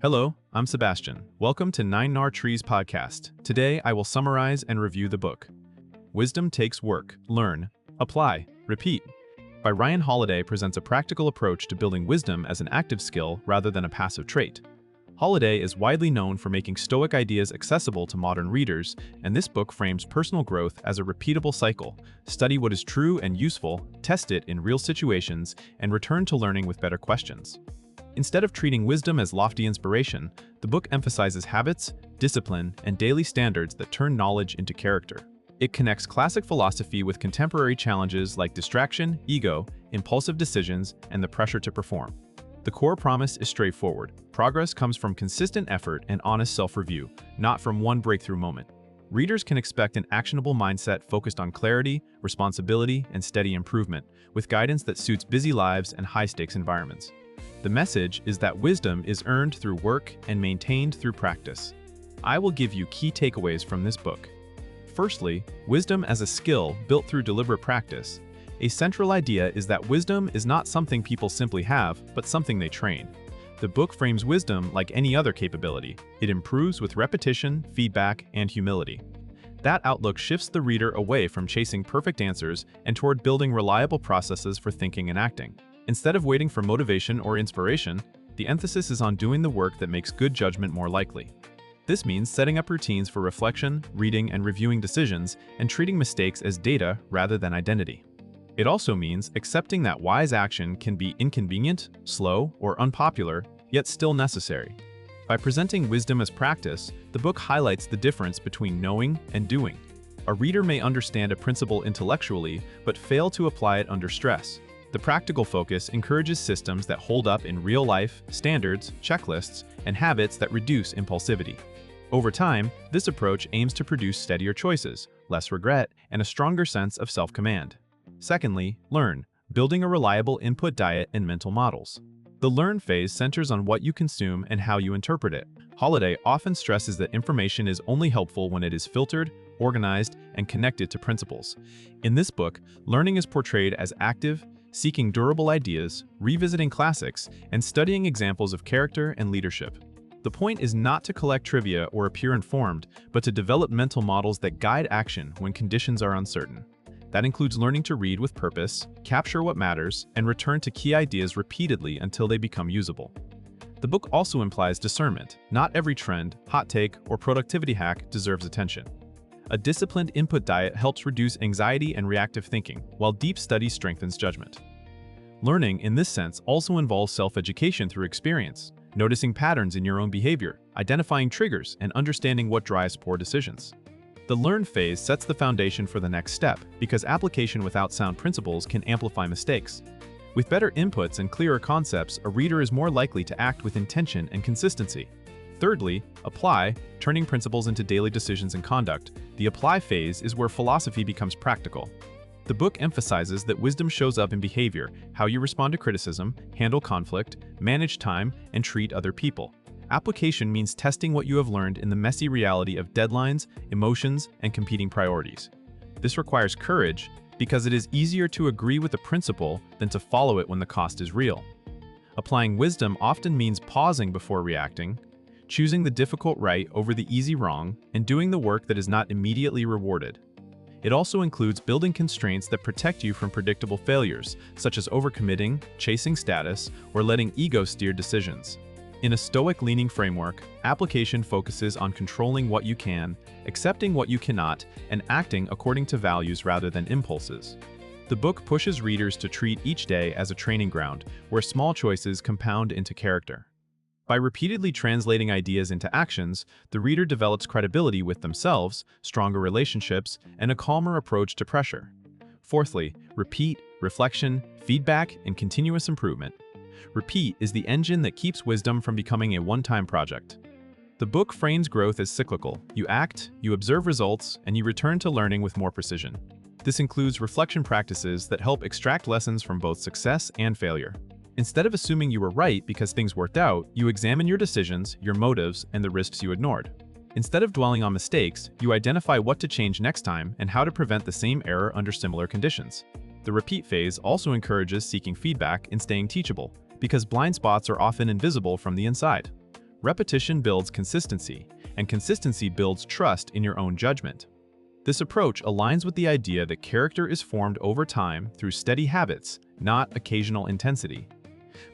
Hello, I'm Sebastian. Welcome to 9 Trees podcast. Today, I will summarize and review the book. Wisdom Takes Work, Learn, Apply, Repeat by Ryan Holiday presents a practical approach to building wisdom as an active skill rather than a passive trait. Holiday is widely known for making Stoic ideas accessible to modern readers, and this book frames personal growth as a repeatable cycle. Study what is true and useful, test it in real situations, and return to learning with better questions. Instead of treating wisdom as lofty inspiration, the book emphasizes habits, discipline, and daily standards that turn knowledge into character. It connects classic philosophy with contemporary challenges like distraction, ego, impulsive decisions, and the pressure to perform. The core promise is straightforward. Progress comes from consistent effort and honest self-review, not from one breakthrough moment. Readers can expect an actionable mindset focused on clarity, responsibility, and steady improvement, with guidance that suits busy lives and high-stakes environments. The message is that wisdom is earned through work and maintained through practice. I will give you key takeaways from this book. Firstly, wisdom as a skill built through deliberate practice. A central idea is that wisdom is not something people simply have, but something they train. The book frames wisdom like any other capability. It improves with repetition, feedback, and humility. That outlook shifts the reader away from chasing perfect answers and toward building reliable processes for thinking and acting. Instead of waiting for motivation or inspiration, the emphasis is on doing the work that makes good judgment more likely. This means setting up routines for reflection, reading, and reviewing decisions, and treating mistakes as data rather than identity. It also means accepting that wise action can be inconvenient, slow, or unpopular, yet still necessary. By presenting wisdom as practice, the book highlights the difference between knowing and doing. A reader may understand a principle intellectually, but fail to apply it under stress. The practical focus encourages systems that hold up in real life, standards, checklists, and habits that reduce impulsivity. Over time, this approach aims to produce steadier choices, less regret, and a stronger sense of self-command. Secondly, learn, building a reliable input diet and mental models. The learn phase centers on what you consume and how you interpret it. Holiday often stresses that information is only helpful when it is filtered, organized, and connected to principles. In this book, learning is portrayed as active, seeking durable ideas, revisiting classics, and studying examples of character and leadership. The point is not to collect trivia or appear informed, but to develop mental models that guide action when conditions are uncertain. That includes learning to read with purpose, capture what matters, and return to key ideas repeatedly until they become usable. The book also implies discernment. Not every trend, hot take, or productivity hack deserves attention. A disciplined input diet helps reduce anxiety and reactive thinking, while deep study strengthens judgment. Learning, in this sense, also involves self-education through experience, noticing patterns in your own behavior, identifying triggers, and understanding what drives poor decisions. The learn phase sets the foundation for the next step, because application without sound principles can amplify mistakes. With better inputs and clearer concepts, a reader is more likely to act with intention and consistency. Thirdly, apply, turning principles into daily decisions and conduct. The apply phase is where philosophy becomes practical. The book emphasizes that wisdom shows up in behavior, how you respond to criticism, handle conflict, manage time, and treat other people. Application means testing what you have learned in the messy reality of deadlines, emotions, and competing priorities. This requires courage because it is easier to agree with a principle than to follow it when the cost is real. Applying wisdom often means pausing before reacting, choosing the difficult right over the easy wrong, and doing the work that is not immediately rewarded. It also includes building constraints that protect you from predictable failures, such as overcommitting, chasing status, or letting ego steer decisions. In a Stoic-leaning framework, application focuses on controlling what you can, accepting what you cannot, and acting according to values rather than impulses. The book pushes readers to treat each day as a training ground, where small choices compound into character. By repeatedly translating ideas into actions, the reader develops credibility with themselves, stronger relationships, and a calmer approach to pressure. Fourthly, repeat, reflection, feedback, and continuous improvement. Repeat is the engine that keeps wisdom from becoming a one-time project. The book frames growth as cyclical. You act, you observe results, and you return to learning with more precision. This includes reflection practices that help extract lessons from both success and failure. Instead of assuming you were right because things worked out, you examine your decisions, your motives, and the risks you ignored. Instead of dwelling on mistakes, you identify what to change next time and how to prevent the same error under similar conditions. The repeat phase also encourages seeking feedback and staying teachable, because blind spots are often invisible from the inside. Repetition builds consistency, and consistency builds trust in your own judgment. This approach aligns with the idea that character is formed over time through steady habits, not occasional intensity.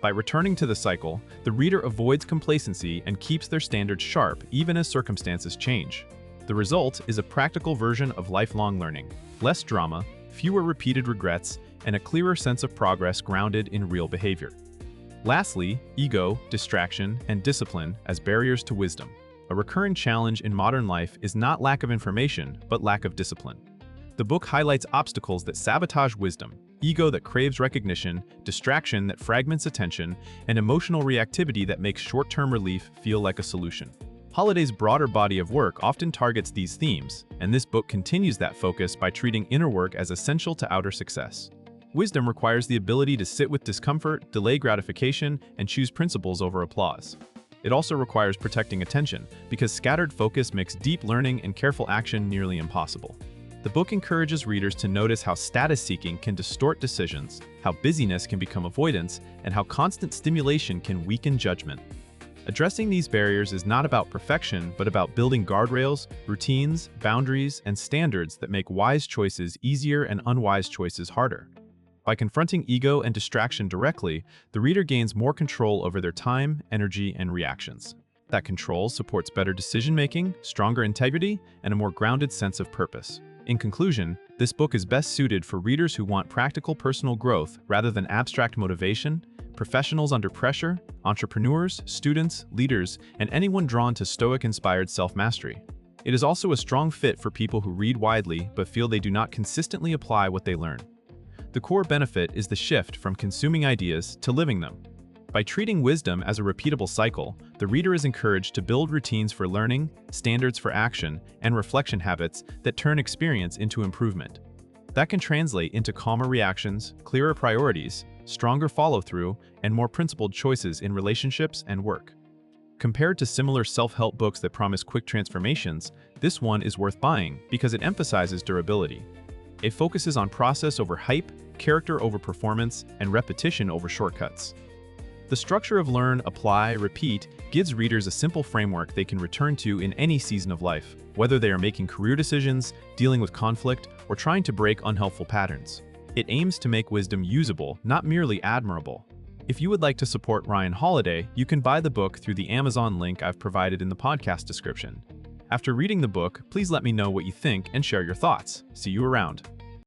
By returning to the cycle, the reader avoids complacency and keeps their standards sharp even as circumstances change. The result is a practical version of lifelong learning: less drama, fewer repeated regrets, and a clearer sense of progress grounded in real behavior. Lastly, ego, distraction, and discipline as barriers to wisdom. A recurring challenge in modern life is not lack of information, but lack of discipline. The book highlights obstacles that sabotage wisdom: ego that craves recognition, distraction that fragments attention, and emotional reactivity that makes short-term relief feel like a solution. Holliday's broader body of work often targets these themes, and this book continues that focus by treating inner work as essential to outer success. Wisdom requires the ability to sit with discomfort, delay gratification, and choose principles over applause. It also requires protecting attention, because scattered focus makes deep learning and careful action nearly impossible. The book encourages readers to notice how status-seeking can distort decisions, how busyness can become avoidance, and how constant stimulation can weaken judgment. Addressing these barriers is not about perfection, but about building guardrails, routines, boundaries, and standards that make wise choices easier and unwise choices harder. By confronting ego and distraction directly, the reader gains more control over their time, energy, and reactions. That control supports better decision-making, stronger integrity, and a more grounded sense of purpose. In conclusion, this book is best suited for readers who want practical personal growth rather than abstract motivation, professionals under pressure, entrepreneurs, students, leaders, and anyone drawn to Stoic-inspired self-mastery. It is also a strong fit for people who read widely but feel they do not consistently apply what they learn. The core benefit is the shift from consuming ideas to living them. By treating wisdom as a repeatable cycle, the reader is encouraged to build routines for learning, standards for action, and reflection habits that turn experience into improvement. That can translate into calmer reactions, clearer priorities, stronger follow-through, and more principled choices in relationships and work. Compared to similar self-help books that promise quick transformations, this one is worth buying because it emphasizes durability. It focuses on process over hype, character over performance, and repetition over shortcuts. The structure of learn, apply, repeat gives readers a simple framework they can return to in any season of life, whether they are making career decisions, dealing with conflict, or trying to break unhelpful patterns. It aims to make wisdom usable, not merely admirable. If you would like to support Ryan Holiday, you can buy the book through the Amazon link I've provided in the podcast description. After reading the book, please let me know what you think and share your thoughts. See you around.